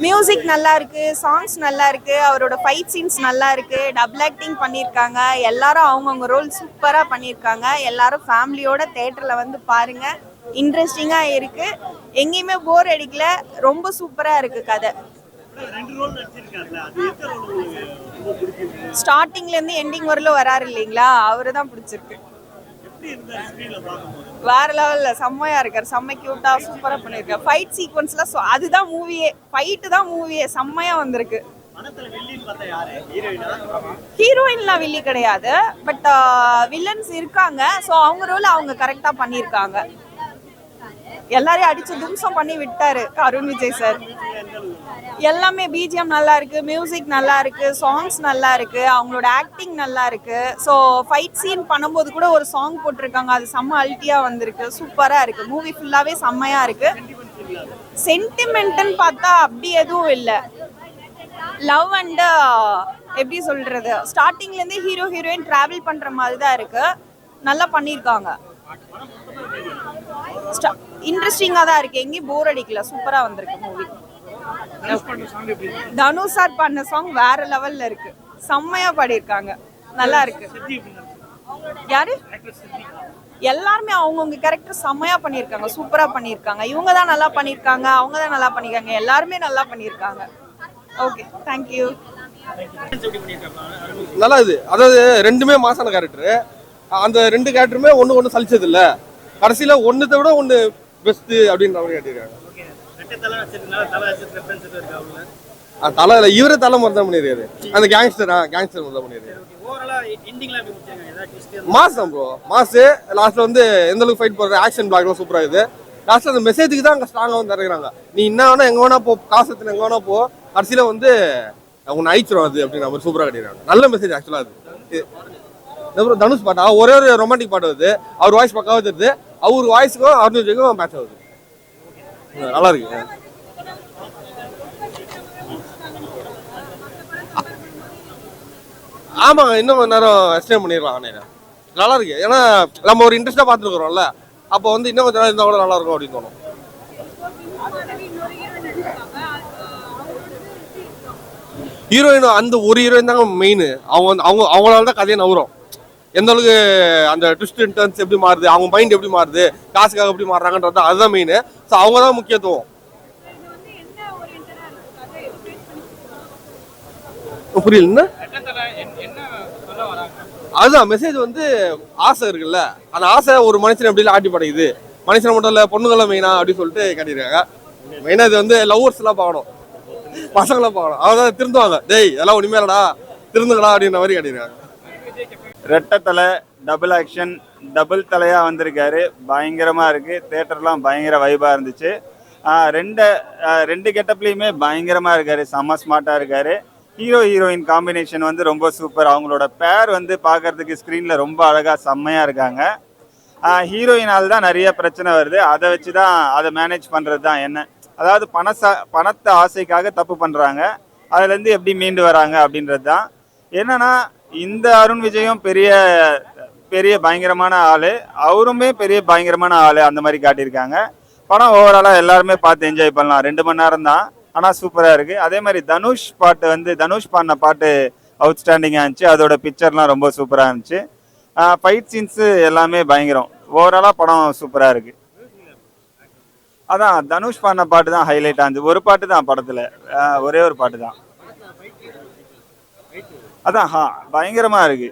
Music நல்லா இருக்கு, songs நல்லா இருக்கு, அவரோட ஃபைட் சீன்ஸ் நல்லா இருக்கு, டபுள் ஆக்டிங் பண்ணியிருக்காங்க. எல்லாரும் அவங்கவுங்க ரோல் சூப்பரா பண்ணியிருக்காங்க. எல்லாரும் ஃபேமிலியோட தேட்டர்ல வந்து பாருங்க. இன்ட்ரெஸ்டிங்கா இருக்கு, எங்கேயுமே போர் அடிக்கல, ரொம்ப சூப்பரா இருக்கு கதை. ஸ்டார்டிங்ல இருந்து எண்டிங் வரலும் வராரு இல்லைங்களா, அவரு தான் பிடிச்சிருக்கு. வேற லெவல்ல செம்மையா இருக்காரு, செம்ம கியூட்டா சூப்பரா பண்ணிருக்காரு. ஃபைட் சீக்வன்ஸ்ல அதுதான் மூவியே, ஃபைட் தான் மூவியே, செம்மையா வந்திருக்கு. ஹீரோயின்லாம் வில்லி கிடையாது, பட் வில்லன்ஸ் இருக்காங்க. ஸோ அவங்க ரோல் அவங்க கரெக்டா பண்ணியிருக்காங்க. எல்லாரையும் அடிச்சு தும்சம் பண்ணி விட்டாரு அருண் விஜய் சார். எல்லாமே பிஜிஎம் நல்லா இருக்கு, மியூசிக் நல்லா இருக்கு, சாங்ஸ் நல்லா இருக்கு, அவங்களோட ஆக்டிங் நல்லா இருக்கு. ஸோ ஃபைட் சீன் பண்ணும்போது கூட ஒரு சாங் போட்டிருக்காங்க, அது செம்ம அல்ட்டியா வந்திருக்கு, சூப்பரா இருக்கு. மூவி ஃபுல்லாவே செம்மையா இருக்கு. சென்டிமெண்ட்னு பார்த்தா அப்படி எதுவும் இல்லை. லவ் அண்ட் எப்படி சொல்றது, ஸ்டார்டிங்ல இருந்து ஹீரோ ஹீரோயின் டிராவல் பண்ற மாதிரி தான் இருக்கு. நல்லா பண்ணியிருக்காங்க. இன்ட்ரெஸ்டிங்கா தான் இருக்கு, எங்கேயும் போர் அடிக்கல, சூப்பரா வந்திருக்கு மூவி. தனுஷ் சார் பண்ண சாங் வேற லெவல்ல இருக்கு, செம்மையா பாடியிருக்காங்க, நல்லா இருக்கு. யாரு? எல்லாருமே அவங்கவுங்க கேரக்டர் செம்மையா பண்ணியிருக்காங்க, சூப்பரா பண்ணியிருக்காங்க. இவங்க தான் நல்லா பண்ணியிருக்காங்க, அவங்க தான் நல்லா பண்ணியிருக்காங்க, எல்லாருமே நல்லா பண்ணியிருக்காங்க. Okay, thank you. நல்லா இது, அதாவது ரெண்டுமே மாசான கேரக்டர். அந்த ரெண்டு கேரக்டருமே ஒன்று சலிச்சது இல்லை. கடைசியில் ஒன்றுத்தை விட ஒன்று பெஸ்ட் அப்படின்ற மாதிரி கேட்டிருக்காங்க. தலை இல்லை, இவரே தலை மாதிரி தான் பண்ணிருக்காரு. அந்த கேங்ஸ்டர் மாதிரி தான் பண்ணிருக்காரு. மாஸ் தான் ப்ரோ, மாசு. லாஸ்ட்ல வந்து எந்த அளவுக்கு ஃபைட் போடுற ஆக்ஷன் பிளாக்லாம் சூப்பரா இருக்குது. லாஸ்ட்ல அந்த மெசேஜுக்கு தான் அங்கே ஸ்ட்ராங்காக வந்து இறங்குறாங்க. நீ என்ன வேணா எங்க வேணா போ, காசு எத்தனை எங்க வேணா போ, கடைசியில வந்து அவங்க அழிச்சிரும் அது அப்படின்னு நம்ம சூப்பராக கட்டிடுறாங்க. நல்ல மெசேஜ் ஆக்சுவலா அது. தனுஷ் பாட்டா ஒரே ஒரு ரொமான்டிக் பாட்டு வருது, அவர் வாய்ஸ் பக்காவா தெரியுது. அவர் வாய்ஸுக்கும் அருண் விஜய்க்கும் மேட்ச் ஆகுது, நல்லா இருக்கு. ஆமாங்க, இன்னும் கொஞ்ச நேரம் எக்ஸ்டெண்ட் பண்ணிடலாம். நல்லா இருக்கு, ஏன்னா நம்ம ஒரு இன்ட்ரெஸ்டா பார்த்துருக்குறோம்ல, அப்போ வந்து இன்னும் கொஞ்சம் நேரம் இருந்தால் கூட நல்லா இருக்கும் அப்படின்னு தோணும். ஹீரோயின் அந்த ஒரு ஹீரோயின் தாங்க மெயின். அவங்களால தான் கதையை நவரும். எந்த அளவுக்கு அந்த ட்விஸ்ட் அண்ட் டர்ன்ஸ் எப்படி மாறுது, அவங்க மைண்ட் எப்படி மாறுது, காசுக்காக எப்படி மாறுறாங்கன்றது அதுதான் மெயின். ஸோ அவங்க தான் முக்கியத்துவம். புரியல, அதுதான் மெசேஜ் வந்து ஆசை இருக்குல்ல, அந்த ஆசை ஒரு மனுஷன் எப்படி ஆட்டி படையுது, மனுஷனை மட்டும் இல்லை பொண்ணுங்களை மெயினா அப்படின்னு சொல்லிட்டு காட்டியிருக்காங்க. மெயினாக இது வந்து லவ்வர்ஸ் எல்லாம் பார்க்கணும், பசங்களாம் பார்க்கணும், அதான் திருந்துவாங்க. டேய் இதெல்லாம் உண்மையிலடா, திருந்துங்களா அப்படின்ற மாதிரி காட்டியிருக்காங்க. ரெட்டை தலை டபுள் ஆக்ஷன், டபுள் தலையாக வந்திருக்காரு, பயங்கரமாக இருக்குது. தேட்டர்லாம் பயங்கர வைபாக இருந்துச்சு. ரெண்டு கெட்டப்லேயுமே பயங்கரமாக இருக்கார், செம்ம ஸ்மார்ட்டாக இருக்கார். ஹீரோ ஹீரோயின் காம்பினேஷன் வந்து ரொம்ப சூப்பர். அவங்களோட பேர் வந்து பார்க்குறதுக்கு ஸ்க்ரீனில் ரொம்ப அழகாக செம்மையாக இருக்காங்க. ஹீரோயினால் தான் நிறைய பிரச்சனை வருது, அதை வச்சு தான் அதை மேனேஜ் பண்ணுறது தான் என்ன, அதாவது பணத்தை ஆசைக்காக தப்பு பண்ணுறாங்க, அதுலேருந்து எப்படி மீண்டு வராங்க அப்படின்றது தான். என்னன்னா இந்த அருண் விஜயும் பெரிய பெரிய பயங்கரமான ஆள், அவருமே பெரிய பயங்கரமான ஆள், அந்த மாதிரி காட்டியிருக்காங்க. படம் ஓவராலாக எல்லாருமே பார்த்து என்ஜாய் பண்ணலாம். 2 மணி நேரம் தான், ஆனால் சூப்பராக இருக்குது. அதே மாதிரி தனுஷ் பாட்டு வந்து தனுஷ் பாடின பாட்டு அவுட்ஸ்டாண்டிங்காக இருந்துச்சு. அதோட பிக்சர்லாம் ரொம்ப சூப்பராக இருந்துச்சு. ஃபைட் சீன்ஸு எல்லாமே பயங்கரம். ஓவராலாக படம் சூப்பராக இருக்குது. அதான் தனுஷ் பாடின பாட்டு தான் ஹைலைட்டாக இருந்துச்சு. ஒரு பாட்டு தான் படத்தில், ஒரே ஒரு பாட்டு தான். அதான் பயங்கரமா இருக்கு,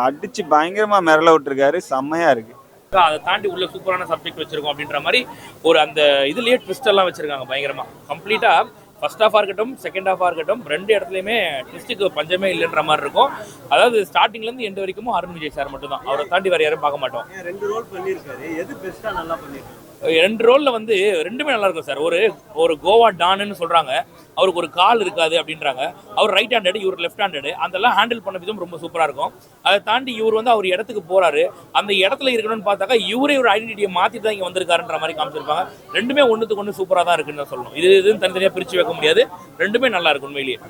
அடிச்சு பயங்கரமா மிரள விட்டுருக்காரு, செம்மையா இருக்கு. அதை தாண்டி உள்ள சூப்பரான சப்ஜெக்ட் வச்சிருக்கோம் அப்படின்ற மாதிரி ஒரு அந்த இதுலயே ட்விஸ்ட் எல்லாம் வச்சிருக்காங்க பயங்கரமா. கம்ப்ளீட்டா ஃபர்ஸ்ட் ஹாஃபாக இருக்கட்டும், செகண்ட் ஹாஃபாக இருக்கட்டும், 2 இடத்துலையுமே ட்விஸ்ட்டுக்கு பஞ்சமே இல்லைன்ற மாதிரி இருக்கும். அதாவது ஸ்டார்டிங்லேருந்து எண்ட் வரைக்கும் அருண் விஜய் சார் மட்டும் தான், அவரை தாண்டி வேறு யாரும் பார்க்க மாட்டோம். 2 ரோல் பண்ணியிருக்காரு, எது பெஸ்ட்டாக நல்லா பண்ணியிருக்காரு? 2 ரோலில் வந்து 2மே நல்லா இருக்கும் சார். ஒரு கோவா டான்னு சொல்கிறாங்க, அவருக்கு ஒரு கால் இருக்காது அப்படின்றாங்க. அவர் ரைட் ஹேண்டட், இவர் லெஃப்ட் ஹேண்டட். அதெல்லாம் ஹேண்டில் பண்ண விதம் ரொம்ப சூப்பராக இருக்கும். அதை தாண்டி இவர் வந்து அவர் இடத்துக்கு போகிறாரு, அந்த இடத்துல இருக்கணும்னு பார்த்தாக்கா இவரே ஒரு ஐடென்டிட்டியை மாற்றிட்டு தான் இங்கே வந்திருக்காருன்ற மாதிரி காமிச்சிருப்பாங்க. 2மே ஒன்றுத்துக்கு ஒன்று சூப்பராக தான் இருக்குன்னு தான் சொல்லணும். இதுன்னு தனித்தனியாக பிரித்து வைக்க முடியாது, 2மே நல்லா இருக்கும் உண்மையிலேயே.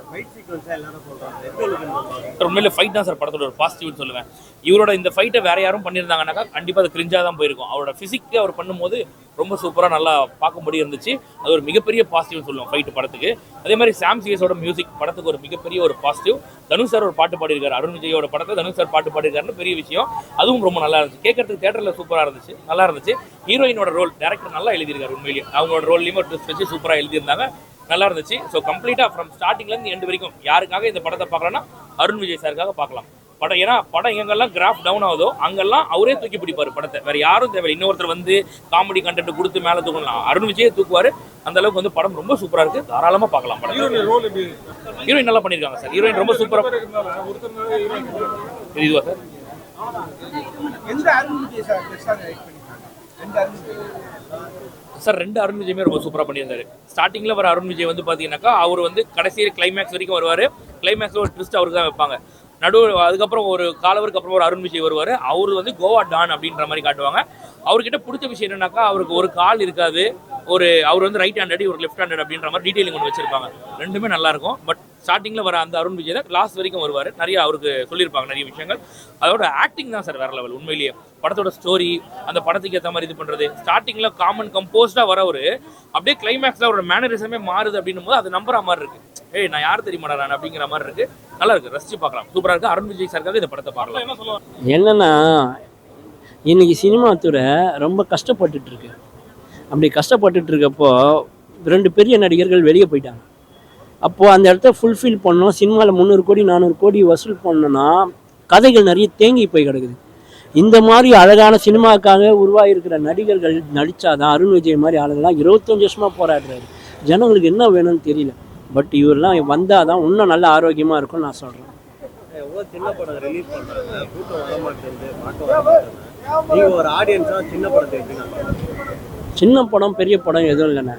ஃபைட் சீக்வன்ஸா எல்லாரும் சொல்றாங்க. எந்த அளவுக்கு நல்லாருக்கு? உண்மையில ஃபைட் தான் சார் படத்தோட ஒரு பாசிட்டிவ்னு சொல்லுவேன். இவரோட இந்த ஃபைட்டை வேற யாரும் பண்ணியிருந்தாங்கன்னாக்கா கண்டிப்பாக அது கிரிஞ்சாக தான் போயிருக்கும். அவரோட ஃபிசிக்கு அவர் பண்ணும்போது ரொம்ப சூப்பராக நல்லா பார்க்கும்படி இருந்துச்சு. அது ஒரு மிகப்பெரிய பாசிட்டிவ்னு சொல்லுவோம் ஃபைட்டு படத்துக்கு. அதே மாதிரி சாம் சிஎஸோட மியூசிக் படத்துக்கு ஒரு மிகப்பெரிய ஒரு பாசிட்டிவ். தனுஷ் சார் ஒரு பாட்டு பாடியிருக்காரு. அருண் விஜயோட படத்தை தனுஷ் சார் பாட்டு பாடியிருக்காருன்னு பெரிய விஷயம். அதுவும் ரொம்ப நல்லா இருந்துச்சு. கேட்கறதுக்கு தேட்டரில் சூப்பராக இருந்துச்சு, நல்லா இருந்துச்சு. ஹீரோயினோட ரோல் டேரக்டர் நல்லா எழுதியிருக்காரு. உண்மையிலேயே அவங்களோட ரோல்லையுமே ஒரு ட்விஸ்ட் வச்சு சூப்பராக எழுதியிருந்தாங்க, நல்லா இருந்துச்சு. ஸோ கம்ப்ளீட்டாக ஃப்ரம் ஸ்டார்டிங்லேருந்து எண்டு வரைக்கும் யாருக்காக இந்த படத்தை பார்க்கலாம்னா அருண் விஜய் சாருக்காக பார்க்கலாம் படம். ஏன்னா படம் எங்கெல்லாம் கிராஃப் டவுன் ஆகுதோ அங்கெல்லாம் அவரே தூக்கி பிடிப்பார் படத்தை. வேற யாரும் தேவை, இன்னொருத்தர் வந்து காமெடி கண்டென்ட் கொடுத்து மேலே தூக்கலாம். அருண் விஜயே தூக்குவார். அந்த அளவுக்கு வந்து படம் ரொம்ப சூப்பராக இருக்கு, தாராளமாக பார்க்கலாம் படம். ஹீரோயின் நல்லா பண்ணியிருக்காங்க சார். ஹீரோயின் ரொம்ப சூப்பராக தெரியுதுவா சார்? சார் ரெண்டு அருண் விஜயுமே ரொம்ப சூப்பராக பண்ணியிருந்தாரு. ஸ்டார்டிங்கில் வர அருண் விஜய் வந்து பார்த்தீங்கன்னாக்கா அவர் வந்து கடைசி கிளைமேக்ஸ் வரைக்கும் வருவார். கிளைமேக்ஸில் ஒரு ட்விஸ்ட் அவருக்கு தான் வைப்பாங்க. அதுக்கப்புறம் ஒரு காலவருக்கு அப்புறம் ஒரு அருண் விஜய் வருவார். அவர் வந்து கோவா டான் அப்படின்ற மாதிரி காட்டுவாங்க. அவர்கிட்ட பிடிச்ச விஷயம் என்னன்னாக்கா அவருக்கு ஒரு கால் இருக்காது, அவர் வந்து ரைட் ஹேண்டட், ஒரு லெஃப்ட் ஹேண்டட் அப்படின்ற மாதிரி டீட்டெயிலிங் ஒன்று வச்சிருப்பாங்க. ரெண்டுமே நல்லா இருக்கும். பட் ஸ்டார்டிங்கில் வர அந்த அருண் விஜய் தான் லாஸ்ட் வரைக்கும் வருவார். நிறைய அவருக்கு சொல்லியிருப்பாங்க நிறைய விஷயங்கள். அதோட ஆக்டிங் தான் சார் வேற லெவல். உண்மையிலேயே படத்தோட ஸ்டோரி, அந்த படத்துக்கு ஏற்ற மாதிரி இது பண்ணுறது, ஸ்டார்டிங்கில் காமன் கம்போஸ்டாக வரவர் அப்படியே கிளைமேக்ஸில் அவரோட மேனரிசமே மாறுது அப்படின்னும் போது அது நம்புற மாதிரி இருக்கு. ஏய் நான் யார் தெரியுமாடா நான் அப்படிங்கிற மாதிரி இருக்கு. நல்லா இருக்கு, ரசிச்சு பார்க்கலாம், சூப்பராக இருக்கு. அருண் விஜய் சாருக்காக இந்த படத்தை பார்க்கலாம். என்ன சொல்லுவாங்க என்னன்னா இன்னைக்கு சினிமா துறை ரொம்ப கஷ்டப்பட்டுட்டு இருக்கு. அப்படி கஷ்டப்பட்டுட்டு இருக்கப்போ 2 பெரிய நடிகர்கள் வெளியே போயிட்டாங்க. அப்போது அந்த இடத்த ஃபுல்ஃபில் பண்ணோம். சினிமாவில் 300 கோடி 400 கோடி வசூல் பண்ணோன்னா கதைகள் நிறைய தேங்கி போய் கிடக்குது. இந்த மாதிரி அழகான சினிமாவுக்காக உருவாகிருக்கிற நடிகர்கள் நடித்தாதான் அருண் விஜய் மாதிரி ஆளுங்கள்லாம் 25 வருஷமாக போராடுறாரு. ஜனங்களுக்கு என்ன வேணும்னு தெரியல. பட் இவரெல்லாம் வந்தால் தான் இன்னும் நல்ல ஆரோக்கியமாக இருக்கும்னு நான் சொல்கிறேன். எவ்வளோ சின்ன படம் ரிலீஸ் பண்ணுறாங்க, கூட்டம் வர மாட்டேங்குது, பார்க்க வர மாட்டேங்குது. நீங்கள் ஒரு ஆடியன்ஸாக சின்ன படத்தை எடுத்துக்கலாம். சின்ன படம் பெரிய படம் எதுவும் இல்லைண்ணே.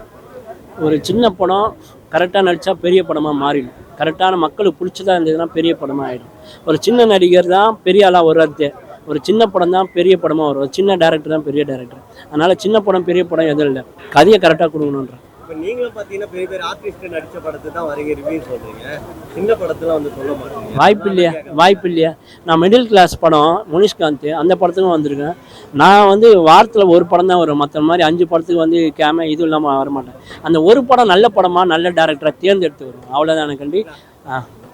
ஒரு சின்ன படம் கரெக்டாக நடித்தா பெரிய படமாக மாறிடும். கரெக்டான மக்களுக்கு பிடிச்சதா இருந்ததுன்னா பெரிய படமாக ஆகிடும். ஒரு சின்ன நடிகர் தான் பெரிய ஆளாக வர்றது, ஒரு சின்ன படம் தான் பெரிய படமாக வரும். ஒரு சின்ன டேரக்டர் தான் பெரிய டேரக்டர். அதனால் சின்ன படம் பெரிய படம் எதுவும் இல்லை, கதையை கரெக்டாக கொடுக்கணுன்ற. இப்போ நீங்களும் பார்த்தீங்கன்னா பெரிய பெரிய ஆர்டிஸ்ட் நடித்த படத்தை தான் வரீங்க, ரிவ்யூ சொல்கிறீங்க. சின்ன படத்தில் வந்து சொல்ல மாட்டீங்க. வாய்ப்பு இல்லையா? நான் மிடில் கிளாஸ் படம் முனிஷ்காந்த் அந்த படத்துக்கும் வந்திருக்கேன். நான் வந்து வாரத்தில் ஒரு படம் தான் வரும். மற்ற மாதிரி 5 படத்துக்கு வந்து இதுவும் இல்லாமல் வரமாட்டேன். அந்த ஒரு படம் நல்ல படமாக நல்ல டேரக்டராக தேர்ந்தெடுத்து வரும். அவ்வளோதான் கண்டி.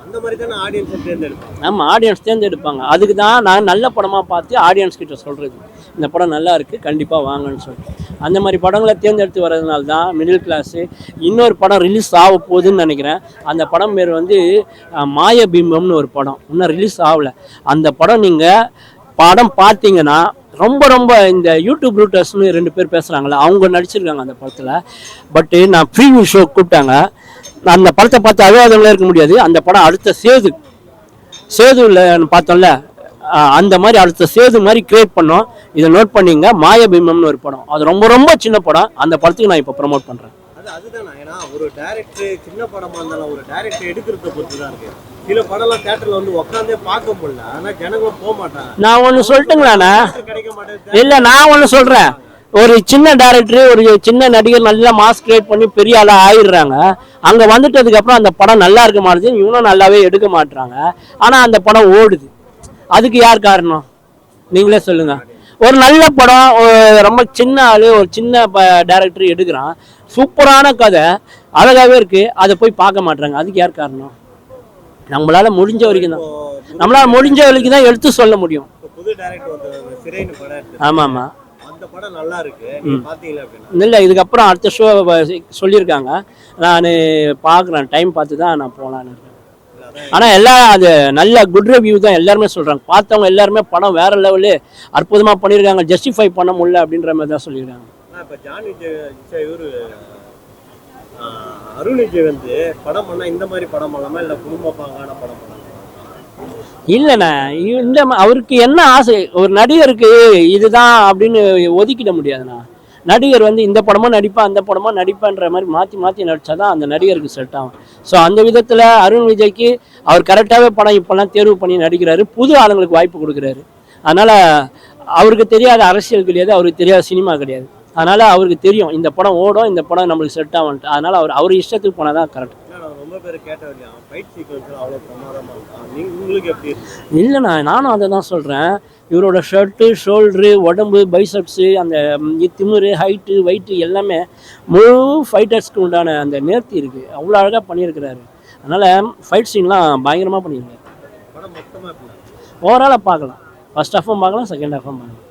அந்த மாதிரி தான் ஆடியன்ஸை தேர்ந்தெடுப்பாங்க. ஆமாம், ஆடியன்ஸ் தேர்ந்தெடுப்பாங்க. அதுக்கு தான் நான் நல்ல படமாக பார்த்து ஆடியன்ஸ் கிட்ட சொல்கிறது, இந்த படம் நல்லா இருக்குது கண்டிப்பாக வாங்கன்னு சொல்லிட்டு. அந்த மாதிரி படங்களை தேர்ந்தெடுத்து வர்றதுனால தான் மிடில் கிளாஸு. இன்னொரு படம் ரிலீஸ் ஆக போகுதுன்னு நினைக்கிறேன். அந்த படம் பேர் வந்து மாயபிம்பம்னு ஒரு படம், இன்னும் ரிலீஸ் ஆகலை. அந்த படம் நீங்கள் படம் பார்த்தீங்கன்னா ரொம்ப இந்த யூடியூப் ரூட்டர்ஸ்னு 2 பேர் பேசுகிறாங்களே, அவங்க நடிச்சிருக்காங்க அந்த படத்தில். பட்டு நான் ப்ரீவியூ ஷோ கூப்பிட்டாங்க. நான் அந்த படத்தை பார்த்து அழுவாதவங்களே இருக்க முடியாது. அந்த படம் அடுத்த சேதுவில் பார்த்தோம்ல, அந்த மாதிரி அடுத்த சேது மாதிரி கிரியேட் பண்ணோம். இதை நோட் பண்ணிங்க. மாயபிம்பம்னு ஒரு படம், அது ரொம்ப சின்ன படம். அந்த படத்துக்கு நான் இப்போ ப்ரமோட் பண்ணுறேன். அதுதானா, ஏன்னா ஒரு டைரக்டர் சின்ன படமாக இருந்தாலும் ஒரு டைரக்டர் எடுக்கிறத பொறுத்து தான் இருக்குது. சில படம்லாம் தேட்டரில் வந்து உட்காந்தே பார்க்க முடியல, ஆனால் ஜனங்களும் போக மாட்டாங்க. நான் ஒன்று சொல்லட்டுங்களாண்ணா? கிடைக்க மாட்டேங்குது. இல்லை, நான் ஒன்று சொல்கிறேன். ஒரு சின்ன டேரக்டர், ஒரு சின்ன நடிகர் நல்லா மாஸ் கிரியேட் பண்ணி பெரிய ஆளாக ஆயிடுறாங்க. அங்கே வந்துட்டதுக்கப்புறம் அந்த படம் நல்லா இருக்க மாட்டேது, இவனும் நல்லாவே எடுக்க மாட்டுறாங்க. ஆனால் அந்த படம் ஓடுது. அதுக்கு யார் காரணம்? நீங்களே சொல்லுங்கள். ஒரு நல்ல படம், ரொம்ப சின்ன ஆள், ஒரு சின்ன டேரக்டர் எடுக்கிறான், சூப்பரான கதை, அழகாகவே இருக்குது, அதை போய் பார்க்க மாட்டுறாங்க. அதுக்கு யார் காரணம்? நம்மளால் முடிஞ்ச வரைக்கும் தான் எடுத்து சொல்ல முடியும். புது டைரக்டர் சிறைன்னு படம். ஆமாம், அந்த படம் நல்லா இருக்கு, பாத்தீங்களா? இல்லை, இதுக்கப்புறம் அடுத்த ஷோ சொல்லியிருக்காங்க. நான் பார்க்குறேன், டைம் பார்த்து தான் நான் போகலான்னு இருக்கேன். ஆனால் எல்லாம் அது நல்ல குட் ரிவ்யூ தான் எல்லாருமே சொல்கிறாங்க. பார்த்தவங்க எல்லாருமே படம் வேறு லெவலு அற்புதமாக பண்ணியிருக்காங்க, ஜஸ்டிஃபை பண்ண முடியல அப்படின்ற மாதிரி தான் சொல்லியிருக்காங்க. இப்போ ஜான் விஜய் இவர் அருண் விஜய் வந்து படம் பண்ணால் இந்த மாதிரி படம் பண்ணலாமா, இல்லை குடும்ப பாங்கான படம் பண்ணலாமா? இல்லைண்ணா, அவருக்கு என்ன ஆசை? ஒரு நடிகருக்கு இதுதான் அப்படின்னு ஒதுக்கிட முடியாதுண்ணா. நடிகர் வந்து இந்த படமாக நடிப்பேன் அந்த படமாக நடிப்பேன்ற மாதிரி மாற்றி நடித்தா தான் அந்த நடிகருக்கு செட் ஆகும். ஸோ அந்த விதத்தில் அருண் விஜய்க்கு அவர் கரெக்டாகவே படம் இப்போல்லாம் தேர்வு பண்ணி நடிக்கிறாரு, புது ஆளுங்களுக்கு வாய்ப்பு கொடுக்குறாரு. அதனால் அவருக்கு தெரியாத அரசியல் கிடையாது, அவருக்கு தெரியாத சினிமா கிடையாது. அதனால் அவருக்கு தெரியும் இந்த படம் ஓடும், இந்த படம் நம்மளுக்கு செட் ஆகும்ட்டு. அதனால் அவர் இஷ்டத்துக்கு போனால் தான் கரெக்ட். ரொம்ப ரொம்ப பேர் கேட்ட இல்லையா ஃபைட் சீக்வன்ஸ் அவ்வளோ பிரமாதமாக இருக்கும் உங்களுக்கு எப்படி இருக்கு? இல்லைண்ணா நானும் அதை தான் சொல்கிறேன். இவரோட ஷர்ட்டு ஷோல்ட்ரு உடம்பு பைசப்ஸு அந்த திமிரு ஹைட்டு வெயிட்டு எல்லாமே முழு ஃபைட்டர்ஸ்க்கு உண்டான அந்த நேர்த்தி இருக்குது. அவ்வளோ அழகாக பண்ணியிருக்கிறாரு. அதனால் ஃபைட் சீன்லாம் பயங்கரமாக பண்ணியிருக்காரு. படம் மொத்தமாக எப்படி ஓவராலாக பார்க்கலாம். ஃபர்ஸ்ட் ஹாஃபும் பார்க்கலாம், செகண்ட் ஹாஃபும் பார்க்கலாம்.